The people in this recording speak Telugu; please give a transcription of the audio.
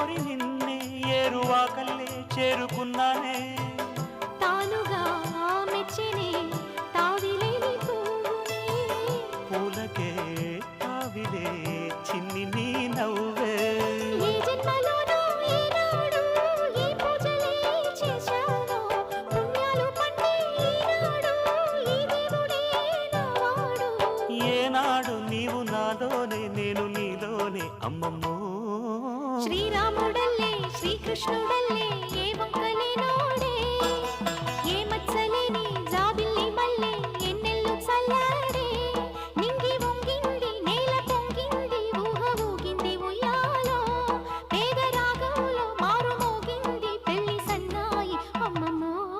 కోరి నిన్నే ఏరువాకల్లే చేరుకున్నానే తానుగా మెచ్చనే తావిలేని పువ్వునే పూలకే తావిలే చిన్ని నీ నవ్వే ఏ జన్మలోనో ఈనాడు ఈ పూజలే చేశాను పుణ్యాలు పట్టి ఈనాడు ఈ దేవుడే నావాడు ఏనాడు నీవు నాలోనే నేను నీలోనే అమ్మమ్మో శ్రీరాముడల్లే శ్రీకృష్ణుడే